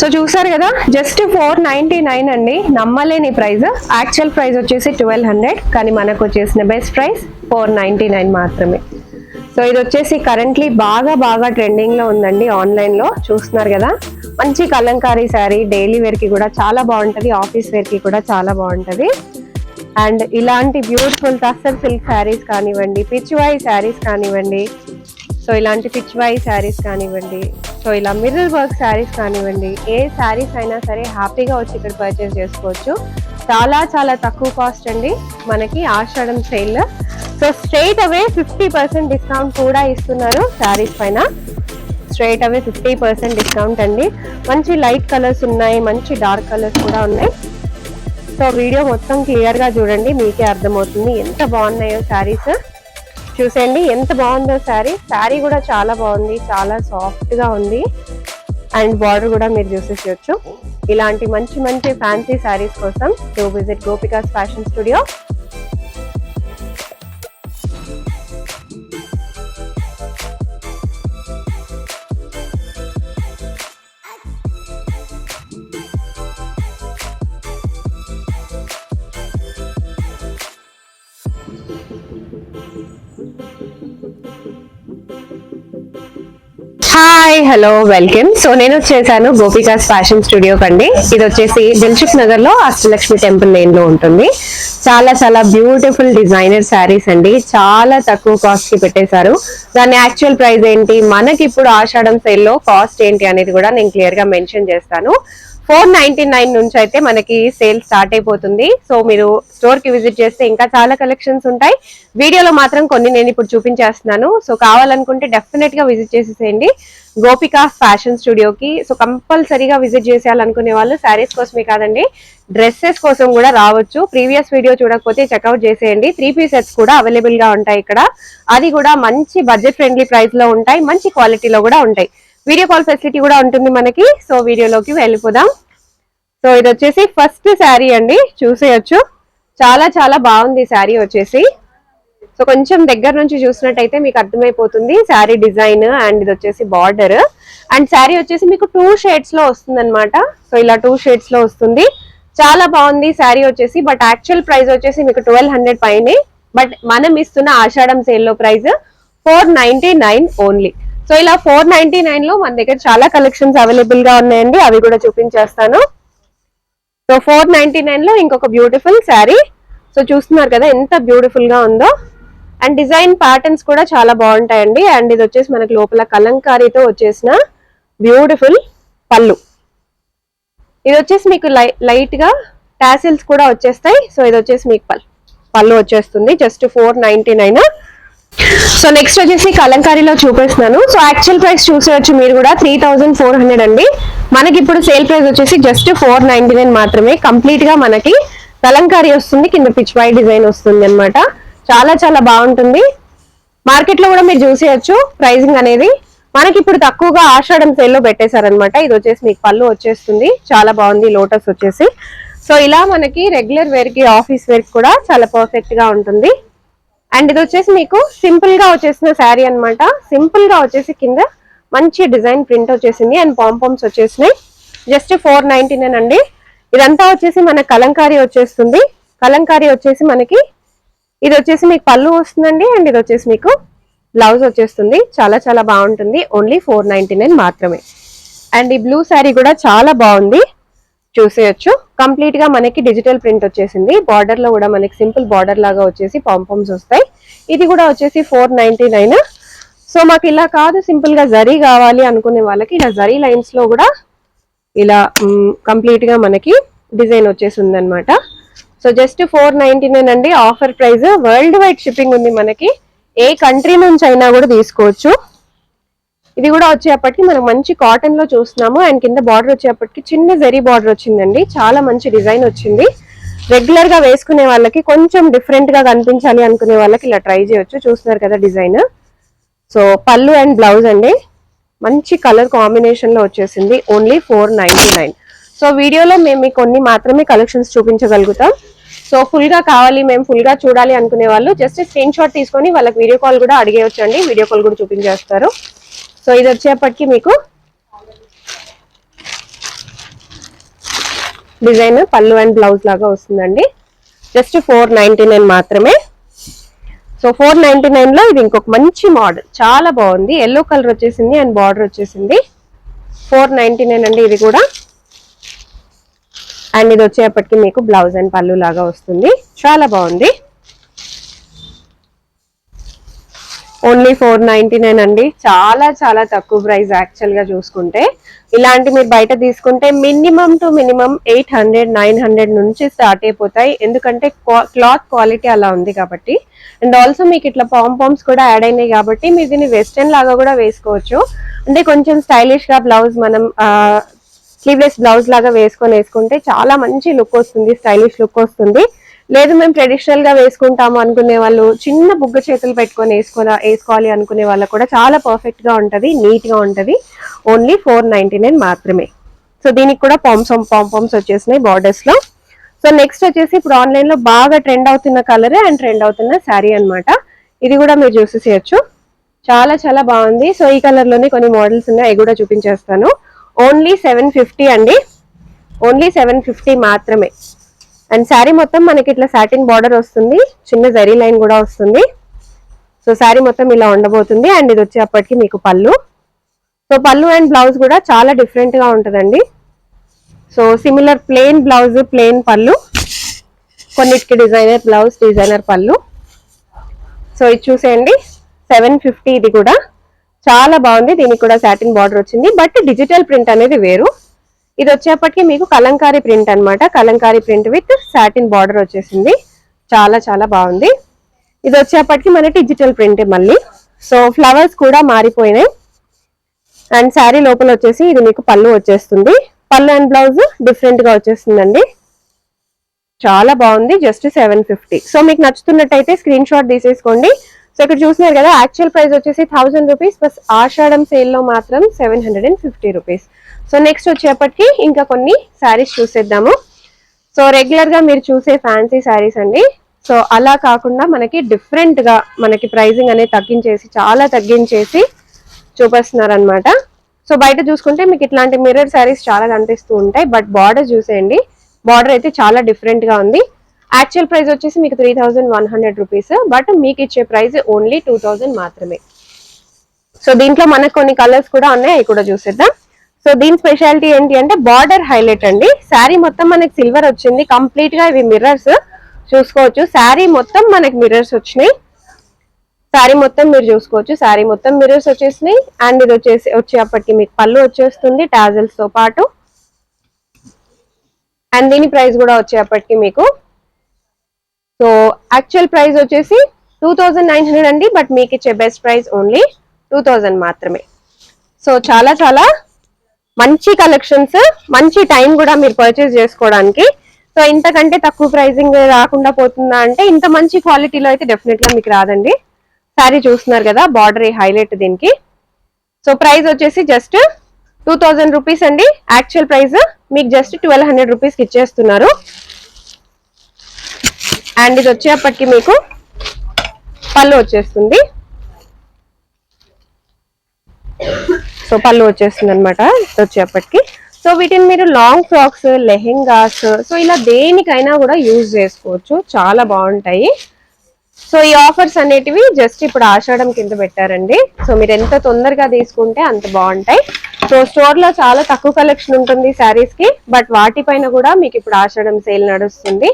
So చూసారు కదా, just 499 అండి. నమ్మలేని ప్రైస్. యాక్చువల్ ప్రైస్ వచ్చేసి 1200, కానీ మనకు వచ్చేసిన బెస్ట్ ప్రైస్ 499 మాత్రమే. సో ఇది వచ్చేసి కరెంట్లీ బాగా ట్రెండింగ్ లో ఉందండి. ఆన్లైన్ లో చూస్తున్నారు కదా, మంచి కలంకారీ శారీ. డైలీ వేర్ కి కూడా చాలా బాగుంటది, ఆఫీస్ వేర్ కి కూడా చాలా బాగుంటది. అండ్ ఇలాంటి బ్యూటిఫుల్ టస్సర్ సిల్క్ శారీస్ కానివ్వండి, పిచ్వాయి శారీస్ కానివ్వండి, సో ఇలాంటి పిచ్వాయి శారీస్ కానివ్వండి, సో ఇలా మిర్రర్ వర్క్ శారీస్ కానివ్వండి, ఏ శారీస్ అయినా సరే హ్యాపీగా వచ్చి ఇక్కడ పర్చేస్ చేసుకోవచ్చు. చాలా తక్కువ కాస్ట్ అండి మనకి ఆషాఢం సేల్. సో స్ట్రైట్ అవే 50% డిస్కౌంట్ కూడా ఇస్తున్నారు శారీస్ పైన. స్ట్రైట్ అవే 50% డిస్కౌంట్ అండి. మంచి లైట్ కలర్స్ ఉన్నాయి, మంచి డార్క్ కలర్స్ కూడా ఉన్నాయి. సో వీడియో మొత్తం క్లియర్ గా చూడండి, మీకే అర్థమవుతుంది ఎంత బాగున్నాయో శారీస్. చూసేయండి ఎంత బాగుందో శారీ కూడా చాలా బాగుంది, చాలా సాఫ్ట్ గా ఉంది. అండ్ బార్డర్ కూడా మీరు చూసేసేయచ్చు. ఇలాంటి మంచి ఫ్యాన్సీ శారీస్ కోసం do visit gopikas fashion studio. Hi, hello, welcome. So నేను వచ్చేసాను గోపికాస్ ఫ్యాషన్ స్టూడియో కండి. ఇది వచ్చేసి దిల్సుఖ్ నగర్ లో అష్టలక్ష్మి టెంపుల్ లేన్ లో ఉంటుంది. చాలా బ్యూటిఫుల్ డిజైనర్ శారీస్ అండి. చాలా తక్కువ కాస్ట్ కి పెట్టేశారు. దాని యాక్చువల్ ప్రైస్ ఏంటి, మనకి ఇప్పుడు ఆషాఢం సేల్ లో కాస్ట్ ఏంటి అనేది కూడా నేను క్లియర్ గా మెన్షన్ చేస్తాను. 499 నుంచి అయితే మనకి సేల్ స్టార్ట్ అయిపోతుంది. సో మీరు స్టోర్ కి విజిట్ చేస్తే ఇంకా చాలా కలెక్షన్స్ ఉంటాయి. వీడియోలో మాత్రం కొన్ని నేను ఇప్పుడు చూపించేస్తున్నాను. సో కావాలనుకుంటే డెఫినెట్ గా విజిట్ చేసేసేయండి గోపికా ఫ్యాషన్ స్టూడియోకి. సో కంపల్సరీగా విజిట్ చేసేయాలనుకునే వాళ్ళు శారీస్ కోసమే కాదండి, డ్రెస్సెస్ కోసం కూడా రావచ్చు. ప్రీవియస్ వీడియో చూడకపోతే చెక్అవుట్ చేసేయండి. 3 పీస్ సెట్స్ కూడా అవైలబుల్ గా ఉంటాయి ఇక్కడ. అది కూడా మంచి బడ్జెట్ ఫ్రెండ్లీ ప్రైస్ లో ఉంటాయి, మంచి క్వాలిటీలో కూడా ఉంటాయి. వీడియో కాల్ ఫెసిలిటీ కూడా ఉంటుంది మనకి. సో వీడియోలోకి వెళ్ళిపోదాం. సో ఇది వచ్చేసి ఫస్ట్ శారీ అండి, చూసేయచ్చు. చాలా బాగుంది శారీ వచ్చేసి. సో కొంచెం దగ్గర నుంచి చూసినట్టయితే మీకు అర్థమైపోతుంది శారీ డిజైన్. అండ్ ఇది వచ్చేసి బార్డర్. అండ్ శారీ వచ్చేసి మీకు 2 షేడ్స్ లో వస్తుంది అనమాట. సో ఇలా 2 షేడ్స్ లో వస్తుంది. చాలా బాగుంది శారీ వచ్చేసి. బట్ యాక్చువల్ ప్రైస్ వచ్చేసి మీకు 1200 పైనే. బట్ మనం ఇస్తున్న ఆషాఢం సేల్ లో ప్రైస్ 499 ఓన్లీ. సో ఇలా 499 లో మన దగ్గర చాలా కలెక్షన్స్ అవైలబుల్ గా ఉన్నాయండి, అవి కూడా చూపించేస్తాను. సో 499 లో ఇంకొక బ్యూటిఫుల్ శారీ. సో చూస్తున్నారు కదా ఎంత బ్యూటిఫుల్ గా ఉందో. అండ్ డిజైన్ ప్యాటర్న్స్ కూడా చాలా బాగుంటాయండి. అండ్ ఇది వచ్చేసి మనకి లోపల కలంకారీతో వచ్చేసిన బ్యూటిఫుల్ పళ్ళు. ఇది వచ్చేసి మీకు లైట్ గా టాసిల్స్ కూడా వచ్చేస్తాయి. సో ఇది వచ్చేసి మీకు పళ్ళు వచ్చేస్తుంది. జస్ట్ 499. సో నెక్స్ట్ వచ్చేసి కలంకారీలో చూపిస్తున్నాను. సో యాక్చువల్ ప్రైస్ చూసేయచ్చు మీరు కూడా 3400 అండి. మనకి ఇప్పుడు సేల్ ప్రైస్ వచ్చేసి జస్ట్ 499 మాత్రమే. కంప్లీట్ గా మనకి కలంకారీ వస్తుంది, కింద పిచ్వాయి డిజైన్ వస్తుంది అనమాట. చాలా బాగుంటుంది. మార్కెట్ లో కూడా మీరు చూసేయచ్చు ప్రైసింగ్ అనేది. మనకి ఇప్పుడు తక్కువగా ఆషాఢం సేల్ లో పెట్టేశారనమాట. ఇది వచ్చేసి మీకు పళ్ళు వచ్చేస్తుంది, చాలా బాగుంది. లోటస్ వచ్చేసి సో ఇలా మనకి రెగ్యులర్ వేర్ కి, ఆఫీస్ వేర్ కి కూడా చాలా పర్ఫెక్ట్ గా ఉంటుంది. అండ్ ఇది వచ్చేసి మీకు సింపుల్ గా వచ్చేసిన శారీ అనమాట. సింపుల్ గా వచ్చేసి కింద మంచి డిజైన్ ప్రింట్ వచ్చేసింది. అండ్ పాంపామ్స్ వచ్చేసినాయి. జస్ట్ 499 అండి. ఇదంతా వచ్చేసి మన కలంకారీ వచ్చేస్తుంది. కలంకారీ వచ్చేసి మనకి ఇది వచ్చేసి మీకు పళ్ళు వస్తుందండి. అండ్ ఇది వచ్చేసి మీకు బ్లౌజ్ వచ్చేస్తుంది. చాలా బాగుంటుంది. ఓన్లీ 499 మాత్రమే. అండ్ ఈ బ్లూ శారీ కూడా చాలా బాగుంది, చూసేయచ్చు. కంప్లీట్ గా మనకి డిజిటల్ ప్రింట్ వచ్చేసింది. బార్డర్ లో కూడా మనకి సింపుల్ బార్డర్ లాగా వచ్చేసి పాంపామ్స్ వస్తాయి. ఇది కూడా వచ్చేసి 499. సో మాకు ఇలా కాదు, సింపుల్ గా జరీ కావాలి అనుకునే వాళ్ళకి ఇలా జరీ లైన్స్ లో కూడా ఇలా కంప్లీట్ గా మనకి డిజైన్ వచ్చేసింది అనమాట. సో జస్ట్ 499 అండి. Offer price. World wide shipping ఉంది మనకి. ఏ కంట్రీ నుంచి అయినా కూడా తీసుకోవచ్చు. ఇది కూడా వచ్చేప్పటికి మనం మంచి కాటన్ లో చూస్తున్నాము. అండ్ కింద బార్డర్ వచ్చేప్పటికి చిన్న జరీ బార్డర్ వచ్చిందండి. చాలా మంచి డిజైన్ వచ్చింది. రెగ్యులర్ గా వేసుకునే వాళ్ళకి, కొంచెం డిఫరెంట్ గా కనిపించాలి అనుకునే వాళ్ళకి ఇలా ట్రై చేయొచ్చు. చూస్తున్నారు కదా డిజైన్. సో పళ్ళు అండ్ బ్లౌజ్ అండి, మంచి కలర్ కాంబినేషన్ లో వచ్చేసింది. ఓన్లీ 499. సో వీడియోలో మేము మీకు కొన్ని మాత్రమే కలెక్షన్స్ చూపించగలుగుతాం. సో ఫుల్ గా కావాలి, మేము ఫుల్ గా చూడాలి అనుకునే వాళ్ళు జస్ట్ స్క్రీన్ షాట్ తీసుకొని వాళ్ళకి వీడియో కాల్ కూడా అడిగేయొచ్చండి. వీడియో కాల్ కూడా చూపించేస్తారు. సో ఇది వచ్చేప్పటికి మీకు డిజైన్ పళ్ళు అండ్ బ్లౌజ్ లాగా వస్తుందండి. జస్ట్ 499 మాత్రమే. సో 499 లో ఇది ఇంకొక మంచి మోడల్, చాలా బాగుంది. ఎల్లో కలర్ వచ్చేసింది అండ్ బార్డర్ వచ్చేసింది. 499 అండి ఇది కూడా. అండ్ ఇది వచ్చేప్పటికి మీకు బ్లౌజ్ అండ్ పళ్ళు లాగా వస్తుంది, చాలా బాగుంది. ఓన్లీ 499 అండి, చాలా చాలా తక్కువ ప్రైస్ యాక్చువల్ గా చూసుకుంటే. ఇలాంటి మీరు బయట తీసుకుంటే మినిమం టు మినిమం 800 900 నుంచి స్టార్ట్ అయిపోతాయి, ఎందుకంటే క్లాత్ క్వాలిటీ అలా ఉంది కాబట్టి. అండ్ ఆల్సో మీకు ఇట్లా పాంపామ్స్ కూడా యాడ్ అయినాయి కాబట్టి మీరు దీన్ని వెస్టర్న్ లాగా కూడా వేసుకోవచ్చు. అంటే కొంచెం స్టైలిష్ గా బ్లౌజ్ మనం స్లీవ్లెస్ బ్లౌజ్ లాగా వేసుకుంటే చాలా మంచి లుక్ వస్తుంది, స్టైలిష్ లుక్ వస్తుంది. లేదు మేము ట్రెడిషనల్ గా వేసుకుంటాము అనుకునే వాళ్ళు, చిన్న బుగ్గ చేతులు పెట్టుకొని వేసుకోవాలి అనుకునే వాళ్ళకు కూడా చాలా పర్ఫెక్ట్ గా ఉంటది, నీట్ గా ఉంటది. ఓన్లీ 499 మాత్రమే. సో దీనికి కూడా పాంపామ్స్ వచ్చేసినాయి బార్డర్స్ లో. సో నెక్స్ట్ వచ్చేసి ఇప్పుడు ఆన్లైన్ లో బాగా ట్రెండ్ అవుతున్న కలర్ అండ్ ట్రెండ్ అవుతున్న శారీ అన్నమాట. ఇది కూడా మీరు చూసేసేయచ్చు, చాలా చాలా బాగుంది. సో ఈ కలర్ లోనే కొన్ని మోడల్స్ ఉన్నాయి, అవి కూడా చూపించేస్తాను. ఓన్లీ 750 అండి, ఓన్లీ 750 మాత్రమే. అండ్ శారీ మొత్తం మనకి ఇట్లా సాటిన్ బార్డర్ వస్తుంది, చిన్న జరీ లైన్ కూడా వస్తుంది. సో శారీ మొత్తం ఇలా ఉండబోతుంది. అండ్ ఇది వచ్చేప్పటికి మీకు పళ్ళు. సో పళ్ళు అండ్ బ్లౌజ్ కూడా చాలా డిఫరెంట్ గా ఉంటుందండి. So similar plain blouse, plain పళ్ళు, కొన్నిటికి డిజైనర్ బ్లౌజ్, డిజైనర్ పళ్ళు. సో ఇది చూసేయండి, 750. ఇది కూడా చాలా బాగుంది, దీనికి కూడా సాటిన్ బార్డర్ వచ్చింది, బట్ డిజిటల్ ప్రింట్ అనేది వేరు. ఇది వచ్చేప్పటికి మీకు కలంకారీ ప్రింట్ అన్నమాట, Kalamkari print with satin border వచ్చేసింది, చాలా చాలా బాగుంది. ఇది వచ్చేప్పటికి మన డిజిటల్ ప్రింట్ మళ్ళీ. సో ఫ్లవర్స్ కూడా మారిపోయినాయి. అండ్ శారీ లోపల వచ్చేసి ఇది మీకు పళ్ళు వచ్చేస్తుంది, పళ్ళు అండ్ బ్లౌజ్ డిఫరెంట్ గా వచ్చేస్తుందండి, చాలా బాగుంది. జస్ట్ 750. సో మీకు నచ్చుతున్నట్టయితే స్క్రీన్ షాట్ తీసేసుకోండి. సో ఇక్కడ చూస్తున్నారు కదా, యాక్చువల్ ప్రైస్ వచ్చేసి 1000 రూపీస్, ప్లస్ ఆషాఢం సేల్ లో మాత్రం 750 రూపీస్. సో నెక్స్ట్ వచ్చేప్పటికి ఇంకా కొన్ని శారీస్ చూసేద్దాము. సో రెగ్యులర్ గా మీరు చూసే ఫ్యాన్సీ శారీస్ అండి. సో అలా కాకుండా మనకి డిఫరెంట్ గా మనకి ప్రైజింగ్ అనేది తగ్గించేసి, చాలా తగ్గించేసి చూపిస్తున్నారు అనమాట. సో బయట చూసుకుంటే మీకు ఇట్లాంటి మిర్రర్ శారీస్ చాలా కనిపిస్తూ ఉంటాయి, బట్ బార్డర్ చూసేయండి, బార్డర్ అయితే చాలా డిఫరెంట్ గా ఉంది. యాక్చువల్ ప్రైస్ వచ్చేసి మీకు 3100 రూపీస్, బట్ మీకు ఇచ్చే ప్రైస్ ఓన్లీ 2000 మాత్రమే. సో దీంట్లో మనకు కొన్ని కలర్స్ కూడా ఉన్నాయి, అవి కూడా చూసేద్దాం. సో దీని స్పెషాలిటీ ఏంటి అంటే బార్డర్ హైలైట్ అండి. శారీ మొత్తం మనకి సిల్వర్ వచ్చింది, కంప్లీట్ గా ఇవి మిర్రర్స్ చూసుకోవచ్చు. శారీ మొత్తం మనకి మిర్రర్స్ వచ్చినాయి, శారీ మొత్తం మీరు చూసుకోవచ్చు, శారీ మొత్తం మిర్రర్స్ వచ్చేసినాయి. అండ్ ఇది వచ్చేప్పటికి మీకు పళ్ళు వచ్చేస్తుంది టాజల్స్ తో పాటు. అండ్ దీని ప్రైస్ కూడా వచ్చేప్పటికి మీకు, సో యాక్చువల్ ప్రైస్ వచ్చేసి 2900 అండి, బట్ మీకు ఇచ్చే బెస్ట్ ప్రైస్ ఓన్లీ 2000 మాత్రమే. సో చాలా చాలా మంచి కలెక్షన్స్, మంచి టైం కూడా మీరు పర్చేస్ చేసుకోవడానికి. సో ఇంతకంటే తక్కువ ప్రైసింగ్ రాకుండా పోతుందా అంటే, ఇంత మంచి క్వాలిటీలో అయితే డెఫినెట్ గా మీకు రాదండి. శారీ చూస్తున్నారు కదా, బార్డర్ హైలైట్ దీనికి. సో ప్రైస్ వచ్చేసి జస్ట్ 2000 రూపీస్ అండి. యాక్చువల్ ప్రైస్ మీకు జస్ట్ 1200 రూపీస్కి ఇచ్చేస్తున్నారు. అండ్ ఇది వచ్చేప్పటికి మీకు పళ్ళు వచ్చేస్తుంది. సో పళ్ళు వచ్చేస్తుంది అనమాట వచ్చేప్పటికి. సో వీటిని మీరు లాంగ్ ఫ్రాక్స్, లెహెంగాస్, సో ఇలా దేనికైనా కూడా యూజ్ చేసుకోవచ్చు, చాలా బాగుంటాయి. సో ఈ ఆఫర్స్ అనేటివి జస్ట్ ఇప్పుడు ఆషాఢం కింద పెట్టారండి. సో మీరు ఎంత తొందరగా తీసుకుంటే అంత బాగుంటాయి. సో స్టోర్ లో చాలా తక్కువ కలెక్షన్ ఉంటుంది శారీస్ కి, బట్ వాటిపైన కూడా మీకు ఇప్పుడు ఆషాఢం సేల్ నడుస్తుంది.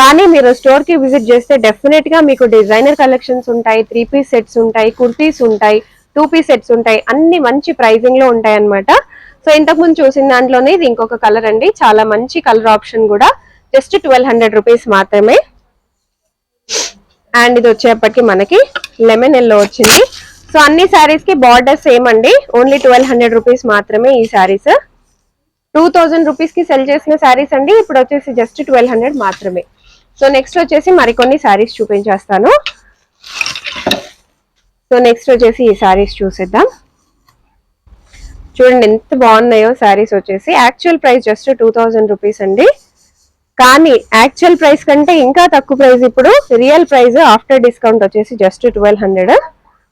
కానీ మీరు స్టోర్ కి విజిట్ చేస్తే డెఫినెట్ గా మీకు డిజైనర్ కలెక్షన్స్ ఉంటాయి, 3 పీస్ సెట్స్ ఉంటాయి, కుర్తీస్ ఉంటాయి, 2 పీస్ సెట్స్ ఉంటాయి, అన్ని మంచి ప్రైజింగ్ లో ఉంటాయి అన్నమాట. సో ఇంతకు ముందు చూసిన దాంట్లోనే ఇది ఇంకొక కలర్ అండి, చాలా మంచి కలర్ ఆప్షన్ కూడా, జస్ట్ 1200 రూపీస్ మాత్రమే. అండ్ ఇది వచ్చేప్పటికి మనకి లెమన్ ఎల్లో వచ్చింది. సో అన్ని శారీస్ కి బార్డర్ సేమ్ అండి, ఓన్లీ 1200 రూపీస్ మాత్రమే. ఈ శారీస్ 2000 రూపీస్ కి సెల్ చేసిన శారీస్ అండి, ఇప్పుడు వచ్చేసి జస్ట్ 1200 మాత్రమే. సో నెక్స్ట్ వచ్చేసి మరికొన్ని శారీస్ చూపించేస్తాను. సో నెక్స్ట్ వచ్చేసి ఈ శారీస్ చూసేద్దాం. చూడండి ఎంత బాగున్నాయో శారీస్ వచ్చేసి. యాక్చువల్ ప్రైస్ జస్ట్ 2000 రూపీస్ అండి, కానీ యాక్చువల్ ప్రైస్ కంటే ఇంకా తక్కువ ప్రైస్ ఇప్పుడు రియల్ ప్రైస్ ఆఫ్టర్ డిస్కౌంట్ వచ్చేసి జస్ట్ 1200.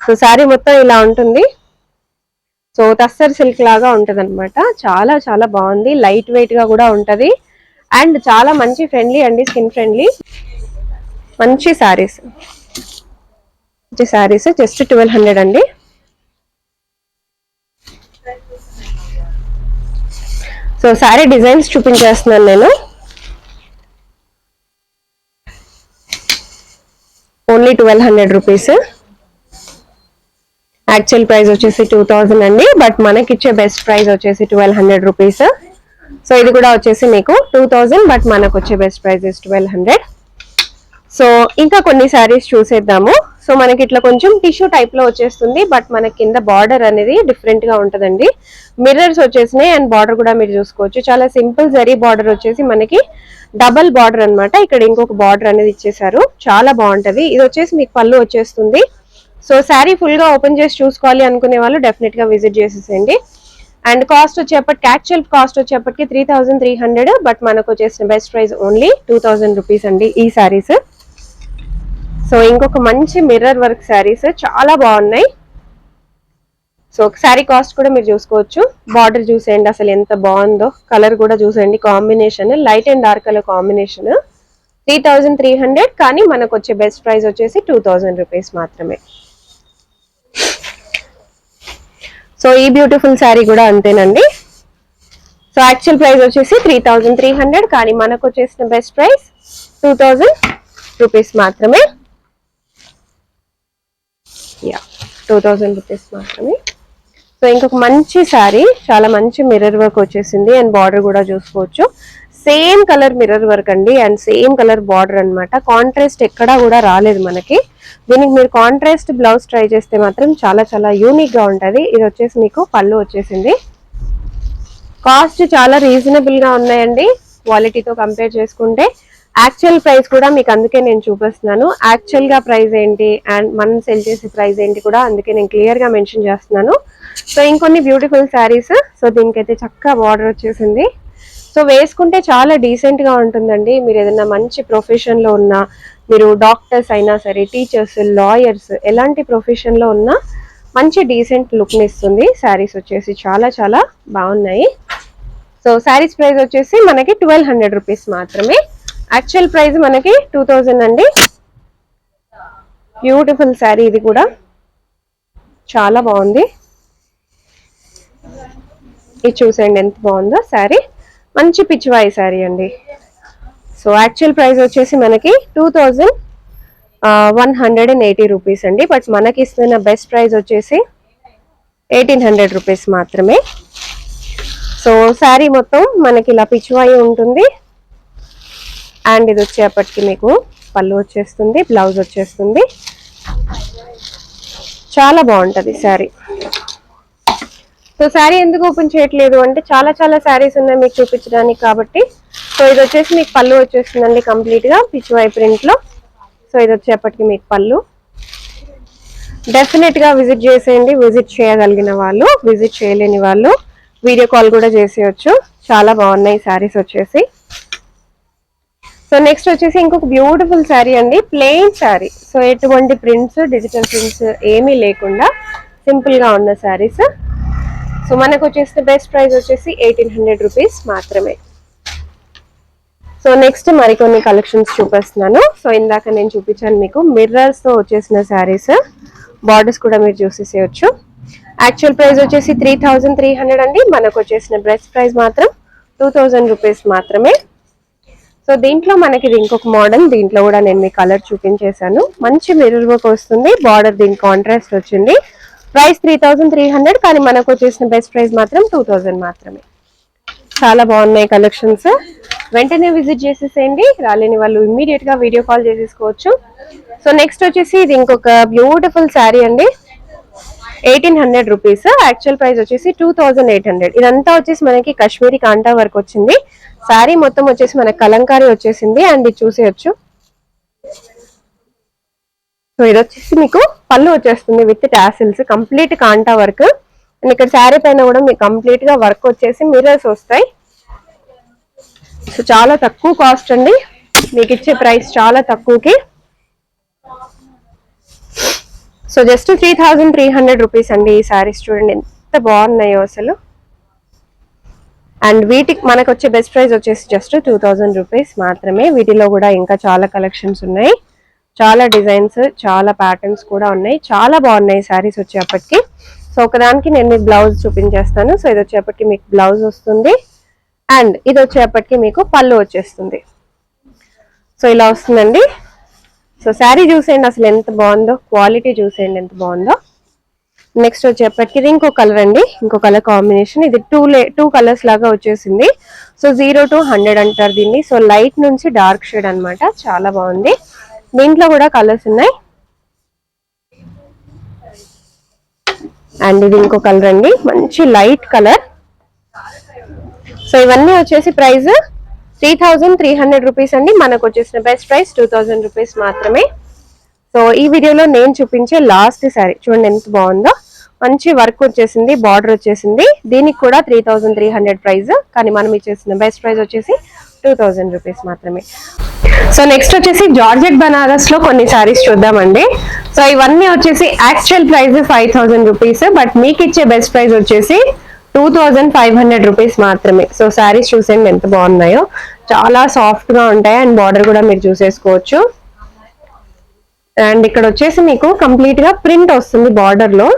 సో శారీ మొత్తం ఇలా ఉంటుంది. సో తస్సర్ సిల్క్ లాగా ఉంటది అనమాట, చాలా చాలా బాగుంది, లైట్ వెయిట్ గా కూడా ఉంటది. అండ్ చాలా మంచి ఫ్రెండ్లీ అండి, స్కిన్ ఫ్రెండ్లీ మంచి శారీస్. జస్ట్ 1200 అండి. సో శారీ డిజైన్స్ చూపించేస్తున్నాను నేను. Only 1200 rupees. యాక్చువల్ ప్రైస్ వచ్చేసి 2000 అండి, బట్ మనకిచ్చే బెస్ట్ ప్రైస్ వచ్చేసి 1200 రూపీస్. సో ఇది కూడా వచ్చేసి మీకు 2000, బట్ మనకు వచ్చే బెస్ట్ ప్రైస్ ఇస్ 1200. సో ఇంకా కొన్ని శారీస్ చూసేద్దాము. సో మనకి ఇట్లా కొంచెం టిష్యూ టైప్ లో వచ్చేస్తుంది, బట్ మన కింద బార్డర్ అనేది డిఫరెంట్ గా ఉంటదండి. మిర్రర్స్ వచ్చేసినాయి అండ్ బార్డర్ కూడా మీరు చూసుకోవచ్చు. చాలా సింపుల్ జరీ బార్డర్ వచ్చేసి మనకి డబల్ బార్డర్ అన్నమాట. ఇక్కడ ఇంకొక బార్డర్ అనేది ఇచ్చేసారు, చాలా బాగుంటది. ఇది వచ్చేసి మీకు పళ్ళు వచ్చేస్తుంది. సో శారీ ఫుల్ గా ఓపెన్ చేసి చూసుకోవాలి అనుకునే వాళ్ళు డెఫినెట్ గా విజిట్ చేసేసేయండి. అండ్ కాస్ట్ వచ్చేప్పటికి యాక్చువల్ కాస్ట్ వచ్చేప్పటికి 3300, బట్ మనకు వచ్చేసిన బెస్ట్ ప్రైస్ ఓన్లీ 2000 రూపీస్ అండి ఈ శారీస్. సో ఇంకొక మంచి మిర్రర్ వర్క్ శారీస్ చాలా బాగున్నాయి. సో శారీ కాస్ట్ కూడా మీరు చూసుకోవచ్చు. బార్డర్ చూసేయండి అసలు ఎంత బాగుందో, కలర్ కూడా చూసేయండి, combination light and dark colour combination. 3300, కానీ మనకు వచ్చే బెస్ట్ ప్రైస్ వచ్చేసి 2000 రూపీస్ మాత్రమే. సో ఈ బ్యూటిఫుల్ శారీ కూడా అంతేనండి. సో యాక్చువల్ ప్రైస్ వచ్చేసి 3300, కానీ మనకు వచ్చేసిన బెస్ట్ ప్రైస్ 2000 రూపీస్ మాత్రమే. 2000 రూపీస్ మాత్రమే. సో ఇంకొక మంచి శారీ, చాలా మంచి మిర్రర్ వర్క్ వచ్చేసింది అండ్ బార్డర్ కూడా చూసుకోవచ్చు. సేమ్ కలర్ మిర్రర్ వర్క్ అండి అండ్ సేమ్ కలర్ బార్డర్ అన్నమాట. కాంట్రాస్ట్ ఎక్కడా కూడా రాలేదు మనకి. దీనికి మీరు కాంట్రాస్ట్ బ్లౌజ్ ట్రై చేస్తే మాత్రం చాలా చాలా యూనిక్ గా ఉంటది. ఇది వచ్చేసి మీకు పళ్ళు వచ్చేసింది. కాస్ట్ చాలా రీజనబుల్ గా ఉన్నాయండి క్వాలిటీతో కంపేర్ చేసుకుంటే. యాక్చువల్ ప్రైస్ కూడా మీకు అందుకే నేను చూపిస్తున్నాను. యాక్చువల్ గా ప్రైస్ ఏంటి అండ్ మనం సెల్ చేసే ప్రైస్ ఏంటి కూడా అందుకే నేను క్లియర్ గా మెన్షన్ చేస్తున్నాను. సో ఇంకొన్ని బ్యూటిఫుల్ శారీస్. సో దీనికైతే చక్కగా బార్డర్ వచ్చేసింది. సో వేసుకుంటే చాలా డీసెంట్ గా ఉంటుందండి. మీరు ఏదైనా మంచి ప్రొఫెషన్ లో ఉన్నా, మీరు డాక్టర్స్ అయినా సరే, టీచర్స్, లాయర్స్, ఎలాంటి ప్రొఫెషన్ లో ఉన్నా మంచి డీసెంట్ లుక్ ని ఇస్తుంది. శారీస్ వచ్చేసి చాలా చాలా బాగున్నాయి. సో శారీస్ ప్రైస్ వచ్చేసి మనకి 1200 రూపీస్ మాత్రమే. యాక్చువల్ ప్రైస్ మనకి 2000 అండి. బ్యూటిఫుల్ శారీ, ఇది కూడా చాలా బాగుంది. ఇది చూసేయండి ఎంత బాగుందో శారీ. మంచి పిచ్చివాయి శారీ అండి. సో యాక్చువల్ ప్రైస్ వచ్చేసి మనకి 2180 రూపీస్ అండి, బట్ మనకి ఇస్తున్న బెస్ట్ ప్రైస్ వచ్చేసి 1800 రూపీస్ మాత్రమే. సో శారీ మొత్తం మనకి ఇలా పిచ్చివాయి ఉంటుంది అండ్ ఇది వచ్చేపటికి మీకు పళ్ళు వచ్చేస్తుంది, బ్లౌజ్ వచ్చేస్తుంది. చాలా బాగుంటది శారీ. సో శారీ ఎందుకు ఓపెన్ చేయట్లేదు అంటే చాలా చాలా శారీస్ ఉన్నాయి మీకు చూపించడానికి కాబట్టి. సో ఇది వచ్చేసి మీకు పళ్ళు వచ్చేస్తుందండి కంప్లీట్ గా పిచ్చివాయి ప్రింట్ లో. సో ఇది వచ్చేపటికి మీకు పళ్ళు. డెఫినెట్ గా విజిట్ చేసేయండి. విజిట్ చేయగలిగిన వాళ్ళు, విజిట్ చేయలేని వాళ్ళు వీడియో కాల్ కూడా చేసేయచ్చు. చాలా బాగున్నాయి శారీస్ వచ్చేసి. సో నెక్స్ట్ వచ్చేసి ఇంకొక బ్యూటిఫుల్ శారీ అండి, ప్లెయిన్ శారీ. సో ఎటువంటి ప్రింట్స్, డిజిటల్ ప్రింట్స్ ఏమీ లేకుండా సింపుల్ గా ఉన్న శారీస్. సో మనకు వచ్చేసిన బెస్ట్ ప్రైస్ వచ్చేసి 1800 రూపీస్ మాత్రమే. సో నెక్స్ట్ మరికొన్ని కలెక్షన్స్ చూపిస్తున్నాను. సో ఇందాక నేను చూపించాను మీకు మిర్రర్స్ తో వచ్చేసిన శారీస్. బార్డర్స్ కూడా మీరు చూసేసేయచ్చు. యాక్చువల్ ప్రైస్ వచ్చేసి 3300 అండి, మనకు వచ్చేసిన బెస్ట్ ప్రైస్ మాత్రం 2000 రూపీస్ మాత్రమే. సో దీంట్లో మనకి ఇది ఇంకొక మోడల్. దీంట్లో కూడా నేను మీ కలర్ చూపించేశాను. మంచి మిర్రర్ వర్క్ వస్తుంది, బార్డర్ దీనికి కాంట్రాస్ట్ వచ్చింది. ప్రైస్ 3300, కానీ మనకు వచ్చేసిన బెస్ట్ ప్రైస్ మాత్రం 2000 మాత్రమే. చాలా బాగున్నాయి కలెక్షన్స్. వెంటనే విజిట్ చేసేసేయండి. రాలేని వాళ్ళు ఇమ్మీడియట్ గా వీడియో కాల్ చేసేసుకోవచ్చు. సో నెక్స్ట్ వచ్చేసి ఇది ఇంకొక బ్యూటిఫుల్ శారీ అండి, 1800 రూపీస్. యాక్చువల్ ప్రైస్ వచ్చేసి 2800. ఇదంతా వచ్చేసి మనకి కాశ్మీరీ కాంటా వర్క్ వచ్చింది. శారీ మొత్తం వచ్చేసి మనకి కలంకారీ వచ్చేసింది అండ్ ఇది చూసేయచ్చు. సో ఇది వచ్చేసి మీకు పళ్ళు వచ్చేస్తుంది with tassels, complete kantha work. And ఇక్కడ శారీ పైన కూడా మీకు కంప్లీట్ గా వర్క్ వచ్చేసి మిర్రర్స్ వస్తాయి. సో చాలా తక్కువ కాస్ట్ అండి, మీకు ఇచ్చే ప్రైస్ చాలా తక్కువకి. సో జస్ట్ 3300 రూపీస్ అండి ఈ శారీస్. చూడండి ఎంత బాగున్నాయో అసలు. అండ్ వీటికి మనకు వచ్చే బెస్ట్ ప్రైస్ వచ్చేసి జస్ట్ 2000 రూపీస్ మాత్రమే. వీటిలో కూడా ఇంకా చాలా కలెక్షన్స్ ఉన్నాయి, చాలా డిజైన్స్, చాలా ప్యాటర్న్స్ కూడా ఉన్నాయి. చాలా బాగున్నాయి శారీస్ వచ్చేప్పటికి. సో ఒకదానికి నేను మీకు బ్లౌజ్ చూపించేస్తాను. సో ఇది వచ్చేప్పటికి మీకు బ్లౌజ్ వస్తుంది అండ్ ఇది వచ్చేప్పటికి మీకు పళ్ళు వచ్చేస్తుంది. సో ఇలా వస్తుందండి. సో శారీ చూసేయండి అసలు ఎంత బాగుందో, క్వాలిటీ చూసేయండి ఎంత బాగుందో. నెక్స్ట్ వచ్చేప్పటికి ఇది ఇంకో కలర్ అండి, ఇంకో కలర్ కాంబినేషన్. ఇది టూ కలర్స్ లాగా వచ్చేసింది. సో 0 to 100 అంటారు దీన్ని. సో లైట్ నుంచి డార్క్ షేడ్ అన్నమాట. చాలా బాగుంది. దీంట్లో కూడా కలర్స్ ఉన్నాయి. అండ్ ఇది ఇంకో కలర్ అండి, మంచి లైట్ కలర్. సో ఇవన్నీ వచ్చేసి ప్రైస్ 3300 రూపీస్ అండి. మనకు వచ్చేసిన బెస్ట్ ప్రైస్ 2000 రూపీస్ మాత్రమే. సో ఈ వీడియోలో నేను చూపించే లాస్ట్ శారీ చూడండి ఎంత బాగుందో. మంచి వర్క్ వచ్చేసింది, బార్డర్ వచ్చేసింది. దీనికి కూడా 3300 ప్రైస్, కానీ మనం ఇచ్చేసిన బెస్ట్ ప్రైస్ వచ్చేసి 2000 రూపీస్ మాత్రమే. సో నెక్స్ట్ వచ్చేసి జార్జెట్ బనారస్ లో కొన్ని శారీస్ చూద్దామండి. సో ఇవన్నీ వచ్చేసి యాక్చువల్ ప్రైస్ 5000 రూపీస్, బట్ మీకు ఇచ్చే బెస్ట్ ప్రైస్ వచ్చేసి 2500 రూపీస్ మాత్రమే. సో శారీస్ చూసేయండి ఎంత బాగున్నాయో, చాలా సాఫ్ట్ గా ఉంటాయి అండ్ బార్డర్ కూడా మీరు చూసేసుకోవచ్చు. అండ్ ఇక్కడ వచ్చేసి మీకు కంప్లీట్ గా ప్రింట్ వస్తుంది బార్డర్ లో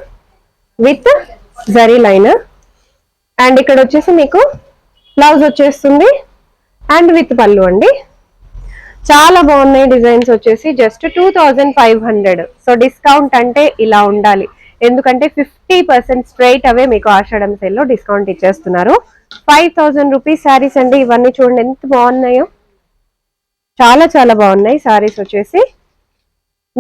విత్ జరీ లైన్. అండ్ ఇక్కడ వచ్చేసి మీకు బ్లౌజ్ వచ్చేస్తుంది అండ్ విత్ పళ్ళు అండి. చాలా బాగున్నాయి డిజైన్స్ వచ్చేసి జస్ట్ 2500. సో డిస్కౌంట్ అంటే ఇలా ఉండాలి, ఎందుకంటే 50% స్ట్రైట్ అవే మీకు ఆషాఢం సేల్ లో డిస్కౌంట్ ఇచ్చేస్తున్నారు. 5000 రూపీస్ శారీస్ అండి ఇవన్నీ. చూడండి ఎంత బాగున్నాయో, చాలా చాలా బాగున్నాయి శారీస్ వచ్చేసి.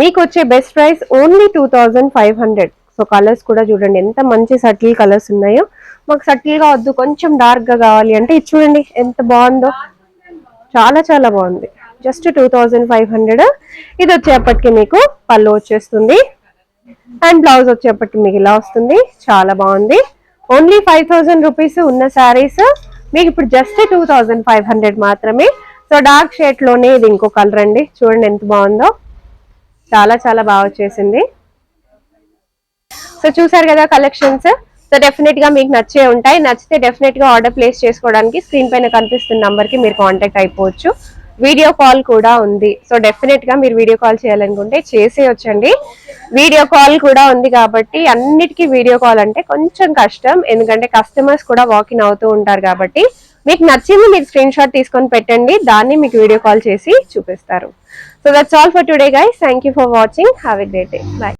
మీకు వచ్చే best price only 2500. So colours కూడా చూడండి ఎంత మంచి సటిల్ కలర్స్ ఉన్నాయో. మాకు సటిల్ గా వద్దు, కొంచెం డార్క్ గా కావాలి అంటే ఇది చూడండి ఎంత బాగుందో, చాలా చాలా బాగుంది. జస్ట్ 2500. ఇది వచ్చేప్పటికి మీకు పళ్ళు వచ్చేస్తుంది అండ్ బ్లౌజ్ వచ్చేప్పటికి మీకు ఇలా వస్తుంది. చాలా బాగుంది. ఓన్లీ 5000 రూపీస్ ఉన్న శారీస్ మీకు ఇప్పుడు జస్ట్ 2500 మాత్రమే. సో డార్క్ షేడ్ లోనే ఇది ఇంకో కలర్ అండి, చూడండి ఎంత బాగుందో, చాలా చాలా బాగా వచ్చేసింది. సో చూసారు కదా కలెక్షన్స్. సో డెఫినెట్ గా మీకు నచ్చే ఉంటాయి. నచ్చితే డెఫినెట్ గా ఆర్డర్ ప్లేస్ చేసుకోవడానికి స్క్రీన్ పైన కనిపిస్తున్న నంబర్ కి మీరు కాంటాక్ట్ అయిపోవచ్చు. వీడియో కాల్ కూడా ఉంది. సో డెఫినెట్ గా మీరు వీడియో కాల్ చేయాలనుకుంటే చేసేయొచ్చండి. వీడియో కాల్ కూడా ఉంది కాబట్టి అన్నిటికీ వీడియో కాల్ అంటే కొంచెం కష్టం, ఎందుకంటే కస్టమర్స్ కూడా వాకిన్ అవుతూ ఉంటారు. కాబట్టి మీకు నచ్చింది మీరు స్క్రీన్ షాట్ తీసుకొని పెట్టండి, దాన్ని మీకు వీడియో కాల్ చేసి చూపిస్తారు. So that's all for today guys. Thank you for watching. Have a great day. By.